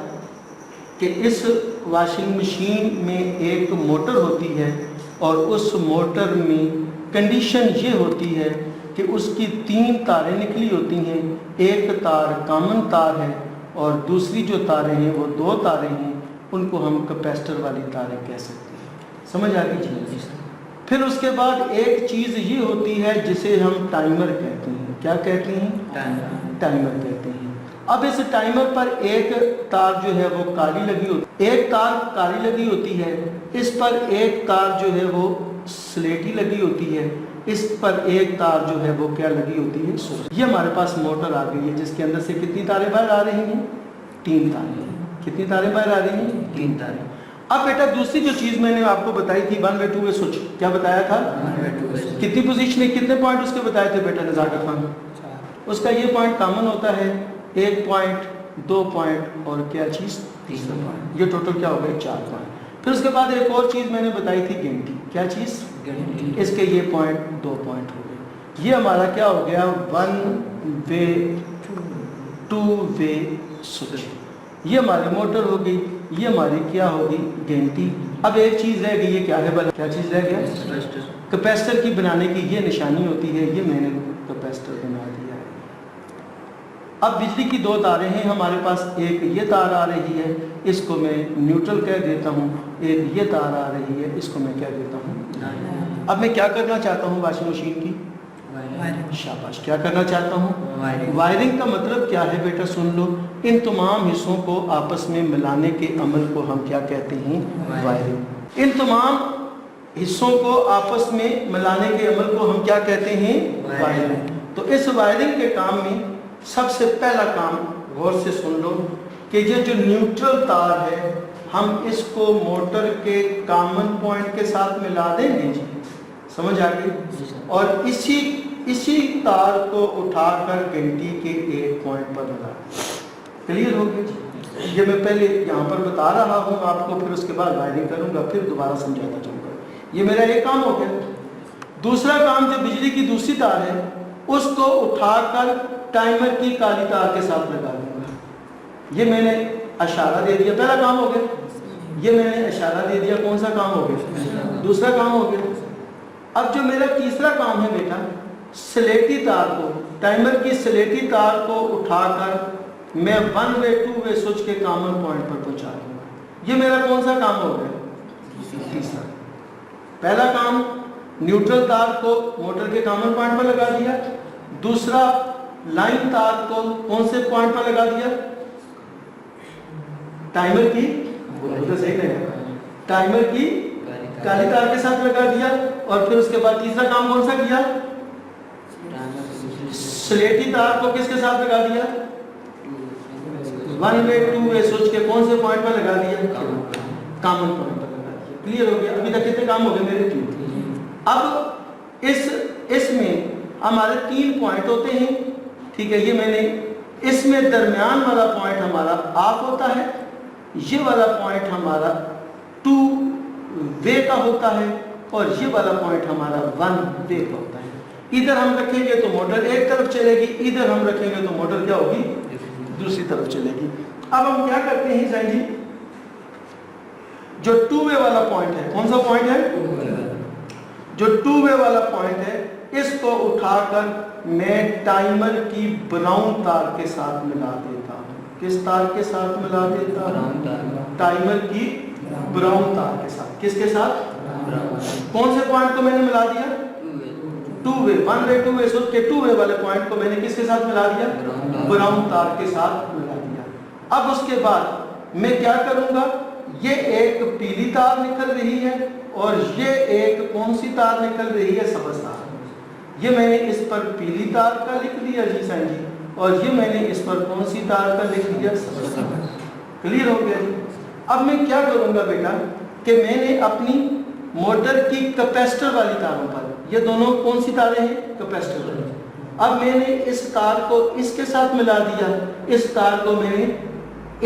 کہ اس واشنگ مشین میں ایک موٹر ہوتی ہے اور اس موٹر میں کنڈیشن یہ ہوتی ہے کہ اس کی 3 تاریں نکلی ہوتی ہیں۔ ایک تار کامن تار ہے اور دوسری جو تاریں ہیں وہ 2 تاریں ہیں، ان کو ہم کیپیسٹر والی تاریں کہہ سکتے ہیں۔ سمجھ آ گئی جی؟ پھر اس کے بعد ایک چیز یہ ہوتی ہے جسے ہم ٹائمر کہتے ہیں۔ کیا کہتے ہیں؟ ٹائمر کہتے ہیں۔ اب اس ٹائمر پر ایک تار جو ہے وہ کالی لگی ہوتی ہے، ایک تار کالی لگی ہوتی ہے، اس پر ایک تار جو ہے وہ سلیٹی لگی ہوتی ہے، اس پر ایک تار جو ہے وہ کیا لگی ہوتی ہے؟ یہ ہمارے پاس موٹر آ گئی ہے جس کے اندر سے کتنی تاریں باہر آ رہی ہیں؟ 3 تاریں۔ کتنی تاریں باہر آ رہی ہیں؟ 3 تاریں۔ اب بیٹا دوسری جو چیز میں نے آپ کو بتائی تھی 1 way 2 way سوئچ، کیا بتایا تھا؟ کتنی پوزیشن ہے، کتنے پوائنٹ اس کے بتائے تھے بیٹا نزاکت خان؟ اس کا یہ پوائنٹ کامن ہوتا ہے، 1 پوائنٹ، 2 پوائنٹ اور کیا چیز؟ تیسرا پوائنٹ۔ یہ ٹوٹل کیا ہو گئے؟ 4 پوائنٹ۔ پھر اس کے بعد ایک اور چیز میں نے بتائی تھی گھنٹی۔ کیا چیز؟ گھنٹی۔ اس کے یہ پوائنٹ 2 پوائنٹ ہو گئے۔ یہ ہمارا کیا ہو گیا؟ 1 way 2 way سوئچ۔ یہ ہماری موٹر ہو گئی، یہ ہماری کیا ہوگی؟ گھنٹی۔ اب ایک چیز رہ گئی، یہ کیا ہے بھلا؟ کیا چیز رہ گیا؟ کیپیسٹر کی بنانے کی یہ نشانی ہوتی ہے، یہ میں نے کیپیسٹر بنا دیا ہے۔ اب بجلی کی 2 تاریں ہیں ہمارے پاس، ایک یہ تار آ رہی ہے، اس کو میں نیوٹرل کہہ دیتا ہوں، ایک یہ تار آ رہی ہے، اس کو میں کہہ دیتا ہوں۔ اب میں کیا کرنا چاہتا ہوں واشنگ مشین کی؟ شاباش۔ کیا کرنا چاہتا ہوں؟ وائرنگ کا مطلب کیا ہے بیٹا؟ سن لو، ان تمام حصوں کو آپس میں ملانے کے عمل کو ہم کیا کہتے ہیں؟ وائرنگ۔ ان تمام حصوں کو آپس میں ملانے کے عمل کو ہم کیا کہتے ہیں؟ وائرنگ۔ تو اس وائرنگ کے کام میں سب سے پہلا کام، غور سے سن لو، کہ یہ جو نیوٹرل تار ہے ہم اس کو موٹر کے کامن پوائنٹ کے ساتھ ملا دیں گے جی، سمجھ آ گئی؟ اور اسی تار کو اٹھا کر گھنٹی کے ایک پوائنٹ پر لگا۔ کلیئر ہو گیا؟ یہ میں پہلے یہاں پر بتا رہا ہوں آپ کو، پھر اس کے بعد وائرنگ کروں گا، پھر دوبارہ سمجھاتا چلوں گا۔ یہ میرا ایک کام ہو گیا۔ دوسرا کام، جو بجلی کی دوسری تار ہے اس کو اٹھا کر ٹائمر کی کالی تار کے ساتھ لگا دوں گا۔ یہ میں نے اشارہ دے دیا، پہلا کام ہو گیا۔ یہ میں نے اشارہ دے دیا، کون سا کام ہو گیا؟ دوسرا کام ہو گیا۔ اب جو میرا تیسرا کام ہے بیٹا، سلیٹی تار کو، ٹائمر کی سلیٹی تار کو اٹھا کر میں 1 way 2 way سوئچ کے کامن پوائنٹ پر پہنچا دوں گا۔ یہ میرا کون سا کام ہو گیا؟ تیسرا۔ پہلا کام نیوٹرل تار کو موٹر کے کامن پوائنٹ پر لگا دیا، دوسرا لائن تار کو کون سے پوائنٹ پر لگا دیا؟ ٹائمر کی ٹائمر کی کالی تار کے ساتھ لگا دیا، اور پھر اس کے بعد تیسرا کام کون سا کیا؟ سلیٹی تار کو کس کے ساتھ لگا دیا؟ 1 way 2 way سوئچ کے کون سے پوائنٹ پر لگا دیا؟ کامن پوائنٹ پر لگا دیا۔ کلیئر ہو گیا؟ ابھی تک کتنے کام ہو گئے میرے؟ اب اس میں ہمارے 3 پوائنٹ ہوتے ہیں، ٹھیک ہے؟ یہ میں نے اس میں درمیان والا پوائنٹ ہمارا آف ہوتا ہے، یہ والا پوائنٹ ہمارا 2 وے کا ہوتا ہے، اور یہ والا پوائنٹ ہمارا 1 وے کا ہوتا ہے۔ ادھر ہم رکھیں گے تو موٹر ایک طرف چلے گی، ادھر ہم رکھیں گے تو موٹر کیا ہوگی؟ دوسری طرف چلے گی۔ اب ہم کیا کرتے ہیں زین جی، جو 2 وے والا پوائنٹ ہے، کون سا پوائنٹ ہے؟ جو 2 وے والا پوائنٹ ہے، اس کو اٹھا کر میں ٹائمر کی براؤن تار کے ساتھ ملا دیتا ہوں۔ کس تار کے ساتھ ملا دیتا ہوں؟ ٹائمر کی براؤن تار کے ساتھ۔ کس کے ساتھ؟ کون سے پوائنٹ کو میں نے ملا دیا؟ 2 وے، 1 وے 2 وے، سو کہ 2 وے والے پوائنٹ کو میں نے کس کے ساتھ ملا دیا؟ براؤن تار کے ساتھ ملا دیا۔ اب اس کے بعد میں کیا کروں گا؟ یہ ایک پیلی تار نکل رہی ہے اور یہ ایک کون سی تار نکل رہی ہے؟ سبز تار۔ یہ میں نے اس پر پیلی تار کا لکھ دیا جی سائن جی، اور یہ میں نے اس پر کون سی تار کا لکھ دیا؟ سبز تار۔ کلیئر ہو گیا جی؟ اب میں کیا کروں گا بیٹا کہ میں نے اپنی موٹر کی کیپیسٹر والی تاروں پر، یہ دونوں کون سی تاریں ہیں؟ کیپیسٹر والی۔ اب میں نے اس تار کو اس کے ساتھ ملا دیا، اس تار کو میں نے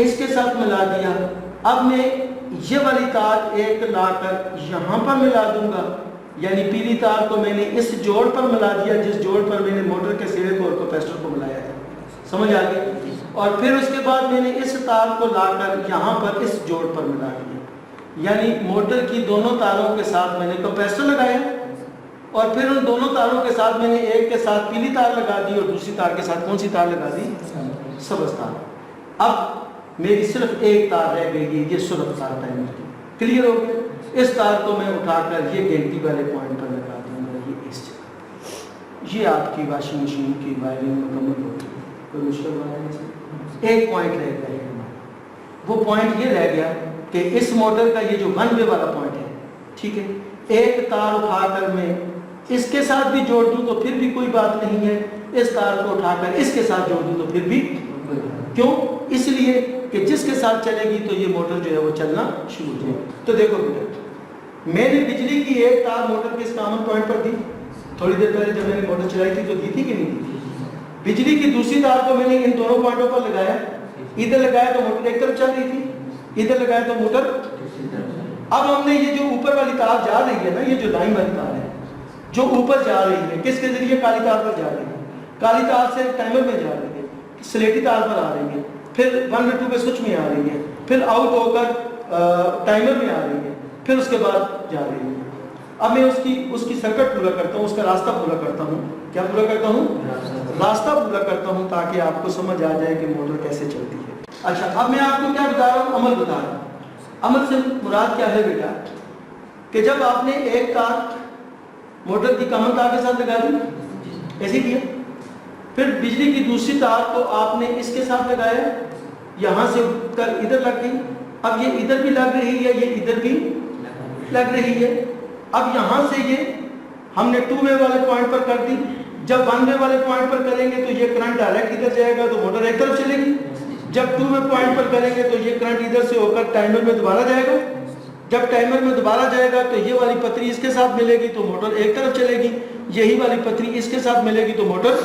اس کے ساتھ ملا دیا۔ اب میں یہ والی تار ایک لا کر یہاں پر ملا دوں گا، یعنی پیلی تار کو میں نے اس جوڑ پر ملا دیا جس جوڑ پر میں نے موٹر کے سرے کو اور کیپیسٹر کو ملایا ہے۔ سمجھ آ گئی؟ اور پھر اس کے بعد میں نے اس تار کو لا کر یہاں پر اس جوڑ پر ملا دیا، یعنی موٹر کی دونوں تاروں کے ساتھ میں نے کیپیسٹر لگایا، اور پھر ان دونوں تاروں کے ساتھ میں نے ایک کے ساتھ پیلی تار لگا دی اور دوسری تار کے ساتھ کون سی تار لگا دی؟ سبز تار۔ اب میری صرف ایک تار رہ گئی ہے، یہ سرخ تار ٹائمر کی۔ کلیئر ہو گیا؟ اس تار کو میں اٹھا کر یہ گھنٹی والے پوائنٹ پر لگا دوں گا، یہ اس جگہ۔ یہ آپ کی واشنگ مشین کی وائرنگ مکمل ہوتی ہے۔ کوئی مشکل بات؟ ایک پوائنٹ رہ گیا ہے، وہ پوائنٹ یہ رہ گیا کہ اس موٹر کا یہ جو 1 وے والا پوائنٹ ہے، ٹھیک ہے، ایک تار اٹھا کر میں اس کے ساتھ بھی جوڑ دوں تو پھر بھی کوئی بات نہیں ہے، اس تار کو اٹھا کر اس کے ساتھ جوڑ دوں تو پھر بھی کیوں؟ اس لیے کہ جس کے ساتھ چلے گی تو یہ موٹر جو ہے وہ چلنا شروع ہو جائے گی۔ تو دیکھو بیٹا، میں نے بجلی کی ایک تار موٹر کے اس کامن پوائنٹ پر دی، تھوڑی دیر پہلے جب میں نے موٹر چلائی تھی تو دی تھی کہ نہیں دی؟ بجلی کی دوسری تار کو میں نے ان دونوں پوائنٹوں پر لگایا، ادھر لگایا تو موٹر ایک طرف چل رہی تھی، ادھر لگایا تو موٹر۔ اب ہم نے یہ جو اوپر والی تار جا رہی ہے نا، یہ جو لائن والی تار ہے جو اوپر جا رہی ہے، کس کے ذریعے؟ کالی تار پر جا رہی ہے، کالی تار سے ٹائمر میں جا رہی ہے، سلیٹی تار پر آ رہی ہے، پھر 1 و 2 پہ سوئچ میں آ رہی ہے، پھر آؤٹ ہو کر ٹائمر میں آ رہی ہے، پھر اس کے بعد جا رہی ہے۔ اب میں اس کی سرکٹ پورا کرتا ہوں، اس کا راستہ پورا کرتا ہوں۔ کیا پورا کرتا ہوں؟ راستہ پورا کرتا ہوں تاکہ آپ کو سمجھ آ جائے کہ موٹر کیسے چلتی ہے۔ اچھا، اب میں آپ کو کیا بتا رہا ہوں؟ عمل بتا رہا ہوں۔ عمل سے مراد کیا ہے بیٹا؟ کہ جب آپ نے ایک تار موٹر کی کامن تار کے ساتھ لگا دی، ایسے کیا، پھر بجلی کی دوسری تار کو آپ نے اس کے ساتھ لگایا، یہاں سے اٹھ کر ادھر لگ گئی، اب یہ ادھر بھی لگ رہی ہے، یہ ادھر بھی لگ رہی ہے۔ اب یہاں سے یہ ہم نے 2 وے والے پوائنٹ پر کر دی، جب 1 وے والے پوائنٹ پر کریں گے تو یہ کرنٹ ڈائریکٹ ادھر جائے گا تو موٹر ایک طرف چلے گی، جب 2 وے پوائنٹ پر کریں گے تو یہ کرنٹ ادھر سے ہو کر ٹائمر میں دوبارہ جائے گا، جب ٹائمر میں دوبارہ جائے گا تو یہ والی پتری اس کے ساتھ ملے گی تو موٹر ایک طرف چلے گی، یہی والی پتری اس کے ساتھ ملے گی تو موٹر۔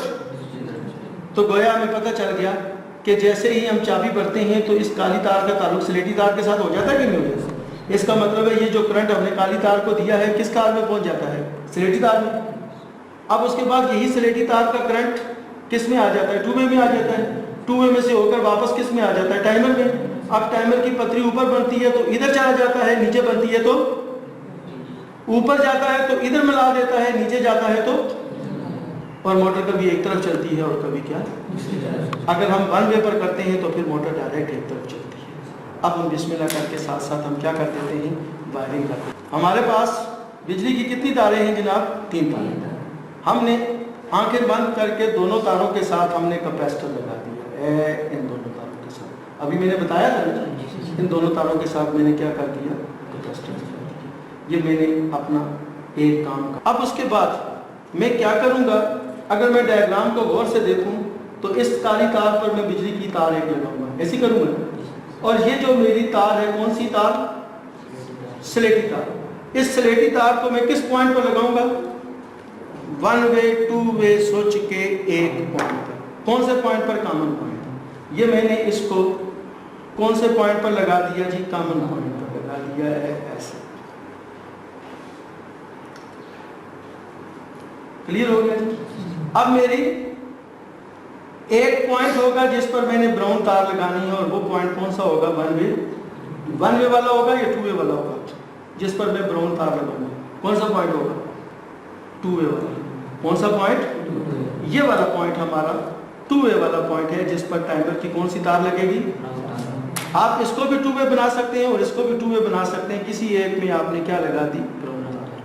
تو گویا ہمیں پتہ چل گیا کہ جیسے ہی ہم چابی بھرتے ہیں تو اس کالی تار کا تعلق سلیٹی تار کے ساتھ ہو جاتا ہے کہ نہیں ہو جاتا؟ اس کا مطلب ہے یہ جو کرنٹ ہم نے کالی تار کو دیا ہے کس تار میں پہنچ جاتا ہے؟ سلیٹی تار میں۔ اب اس کے بعد یہی سلیٹی تار کا کرنٹ کس میں آ جاتا ہے؟ 2 وے میں آ جاتا ہے، 2 وے میں سے ہو کر واپس کس میں آ جاتا ہے؟ ٹائمر میں۔ اب ٹائمر کی پتری اوپر بنتی ہے تو ادھر چلا جاتا ہے، نیچے بنتی ہے تو اوپر جاتا ہے تو ادھر ملا دیتا ہے، نیچے جاتا ہے تو، اور موٹر کبھی ایک طرف چلتی ہے اور کبھی کیا؟ اگر ہم 1 وے پر کرتے ہیں تو پھر موٹر ڈائریکٹ ایک طرف چلتی ہے۔ اب ہم بسم اللہ کر کے ساتھ ساتھ ہم کیا کر دیتے ہیں؟ وائرنگ کرتے ہیں۔ ہمارے پاس بجلی کی کتنی تاریں ہیں جناب؟ 3 تاریں۔ ہم نے آنکھیں بند کر کے دونوں تاروں کے ساتھ ہم نے کیپیسٹر لگا دیا ہے، ان دونوں تاروں کے ساتھ۔ ابھی میں نے بتایا تھا ان دونوں تاروں کے ساتھ میں نے کیا کر دیا؟ کیپیسٹر لگا دیا۔ یہ میں نے اپنا ایک کام کر۔ اب اس کے بعد میں کیا کروں گا؟ اگر میں ڈائیگرام کو غور سے دیکھوں تو اس کالی تار پر میں بجلی کی تار ایک لگاؤں گا، ایسی کروں گا، اور یہ جو میری تار ہے کون سی تار؟ سلیٹی تار۔ اس سلیٹی تار کو میں کس پوائنٹ پر لگاؤں گا؟ 1 وے 2 وے سوئچ کے ایک پوائنٹ پر۔ کون سے پوائنٹ پر؟ Common point. یہ میں نے اس کو کون سے پوائنٹ پر لگا دیا جی؟ کامن پوائنٹ پر لگا دیا ہے ایسے. کلیئر ہو گیا جی؟ اب میری ایک پوائنٹ ہوگا جس پر میں نے براؤن تار لگانی ہے، اور وہ پوائنٹ کون سا ہوگا؟ ون وے والا ہوگا یا ٹو وے والا ہوگا جس پر میں براؤن تار لگاؤں گا؟ کون سا پوائنٹ ہوگا؟ ٹو وے والا. کون سا پوائنٹ؟ یہ والا پوائنٹ ہمارا ٹو وے والا پوائنٹ ہے جس پر ٹائمر کی کون سی تار لگے گی؟ آپ اس کو بھی ٹو وے بنا سکتے ہیں اور اس کو بھی ٹو وے بنا سکتے ہیں. کسی ایک میں آپ نے کیا لگا دی؟ براؤن تار.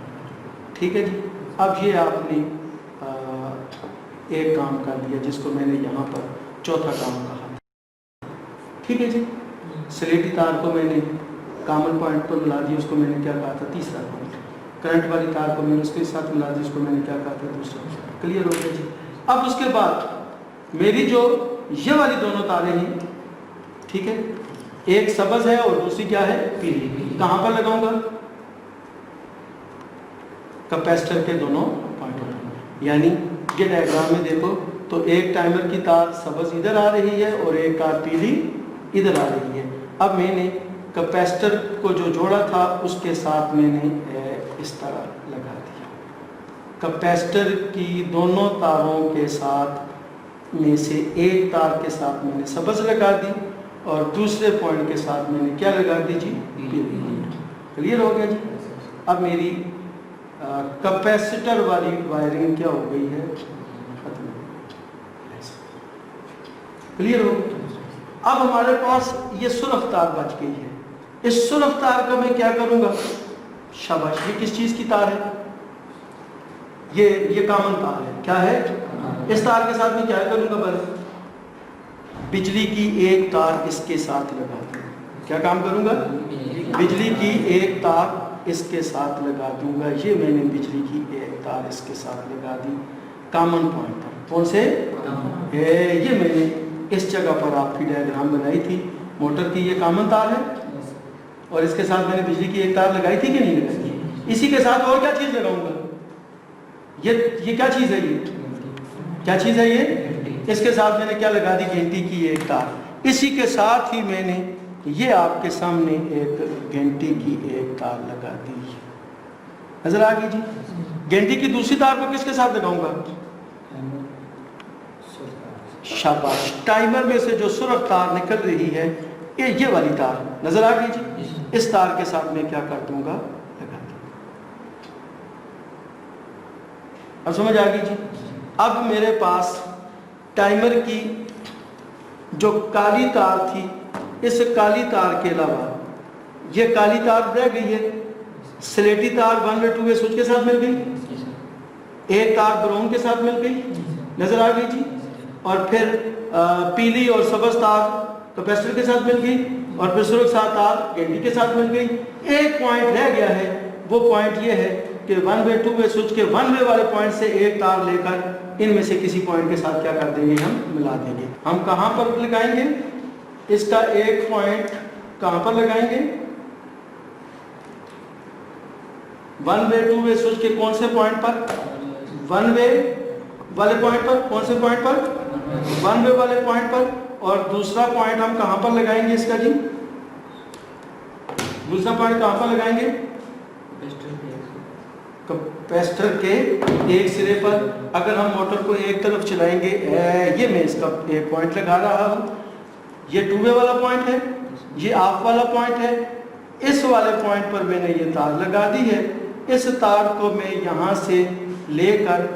ٹھیک ہے جی. اب یہ آپ نے ایک کام کر دیا جس کو میں نے یہاں پر چوتھا کام کہا. ٹھیک ہے جی. سلیٹی تار کو میں نے کامن پوائنٹ پر ملا دیا، اس کو میں نے کیا کہا تھا؟ تیسرا پوائنٹ. کرنٹ والی تار کو میں نے اس کے ساتھ ملا دی، اس کو میں نے کیا کہا تھا؟ دوسرا. کلیئر ہو گیا جی. اب اس کے بعد میری جو یہ والی دونوں تاریں ہیں، ٹھیک ہے، ایک سبز ہے اور دوسری کیا ہے؟ پیلی. کہاں پر لگاؤں گا؟ کیپیسٹر کے دونوں پوائنٹ پر. یعنی یہ ڈائیگرام میں دیکھو تو ایک ٹائمر کی تار سبز ادھر آ رہی ہے اور ایک تار پیلی ادھر آ رہی ہے. اب میں نے کیپیسٹر کو جو جوڑا تھا اس کے ساتھ میں نے اس طرح لگا دیا. کیپیسٹر کی دونوں تاروں کے ساتھ میں سے ایک تار کے ساتھ میں نے سبز لگا دی اور دوسرے پوائنٹ کے ساتھ میں نے کیا لگا دی جی؟ پیلی. کلیئر ہو گیا جی. اب میری کیپیسٹر والی وائرنگ کیا ہو گئی ہے؟ ختم. کلیئر ہو گیا. اب ہمارے پاس یہ سرخ تار بچ گئی ہے. اس سرخ تار کا میں کیا کروں گا؟ شاباش. یہ کس چیز کی تار ہے؟ یہ کامن تار ہے. کیا ہے؟ اس تار کے ساتھ میں کیا کروں گا؟ بس بجلی کی ایک تار اس کے ساتھ لگا دوں. کیا کام کروں گا؟ بجلی کی ایک تار اس کے ساتھ لگا دوں گا. یہ میں نے بجلی کی ایک تار اس کے ساتھ لگا دی کامن پوائنٹ پر. کون سے؟ یہ میں نے اس جگہ پر آپ کی ڈائیگرام بنائی تھی موٹر کی. یہ کامن تار ہے اور اس کے ساتھ میں نے بجلی کی ایک تار لگائی تھی کہ نہیں لگائی؟ اسی کے ساتھ اور کیا چیز لگاؤں گا؟ یہ کیا چیز ہے؟ یہ کیا چیز ہے؟ یہ اس کے ساتھ میں نے کیا لگا دی؟ گھنٹی کی ایک تار. اسی کے ساتھ ہی میں نے یہ آپ کے سامنے ایک گھنٹی کی ایک تار لگا دی. نظر آ گئی جی؟ گھنٹی کی دوسری تار کو کس کے ساتھ لگاؤں گا؟ شاباش. ٹائمر میں سے جو سرخ تار نکل رہی ہے یہ والی تار نظر آ گئی جی؟ اس تار کے ساتھ میں کیا کر دوں گا؟ لگا دوں. اب سمجھ آ گئی جی؟ اب میرے پاس ٹائمر کی جو کالی تار تھی، اس کالی تار کے علاوہ یہ کالی تار رہ گئی ہے. سلیٹی تار 1 وے 2 وے سوئچ کے ساتھ مل گئی، ایک تار براؤن کے ساتھ مل گئی. نظر آ گئی جی؟ اور پھر پیلی اور سبز تار کیپیسٹر کے ساتھ مل گئی اور پھر سرخ تار گھنٹی کے ساتھ مل گئی. ایک پوائنٹ رہ گیا ہے. وہ پوائنٹ یہ ہے کہ 1 وے 2 وے سوئچ کے 1 وے والے پوائنٹ سے ایک تار لے کر ان میں سے کسی پوائنٹ کے ساتھ کیا کر دیں گے؟ ہم ملا دیں گے. ہم کہاں پر لگائیں گے؟ اس کا ایک پوائنٹ کہاں پر لگائیں گے؟ 1 وے 2 وے سوئچ کے کون سے پوائنٹ پر؟ 1 وے والے پوائنٹ پر. کون سے پوائنٹ پر؟ 1 وے والے پوائنٹ پر. اور دوسرا پوائنٹ ہم کہاں پر لگائیں گے اس کا جی؟ دوسرا پوائنٹ کہاں پر لگائیں گے؟ کیپیسٹر کے ایک سرے پر. اگر ہم موٹر کو ایک طرف چلائیں گے، یہ میں اس کا ایک پوائنٹ لگا رہا ہوں. یہ 2 وے والا پوائنٹ ہے، یہ آف والا پوائنٹ ہے. اس والے پوائنٹ پر میں نے یہ تار لگا دی ہے. اس تار کو میں یہاں سے لے کر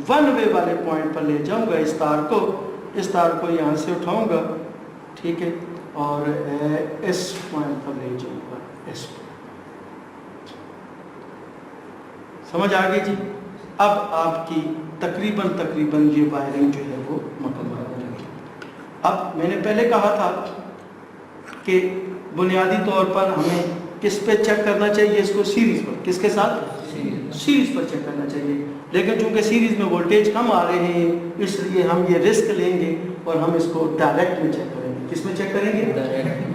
1 وے والے پوائنٹ پر لے جاؤں گا. اس تار کو یہاں سے اٹھاؤں گا، ٹھیک ہے، اور اس پوائنٹ پر لے جاؤں گا. اس سمجھ آ گئی جی؟ اب آپ کی تقریباً یہ وائرنگ جو ہے وہ مکمل ہو جائے گی. اب میں نے پہلے کہا تھا کہ بنیادی طور پر ہمیں کس پہ چیک کرنا چاہیے؟ اس کو سیریز پر. کس کے ساتھ؟ سیریز پر چیک کرنا چاہیے. لیکن چونکہ سیریز میں وولٹیج کم آ رہے ہیں اس لیے ہم یہ رسک لیں گے اور ہم اس کو ڈائریکٹ میں چیک کریں گے. کس میں چیک کریں گے؟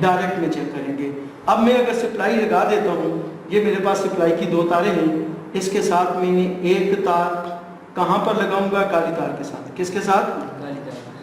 ڈائریکٹ میں چیک کریں گے. اب میں اگر سپلائی لگا دیتا ہوں، یہ میرے پاس سپلائی کی 2 تاریں ہیں. اس کے ساتھ میں نے ایک تار کہاں پر لگاؤں گا؟ کالی تار کے ساتھ. کس کے ساتھ؟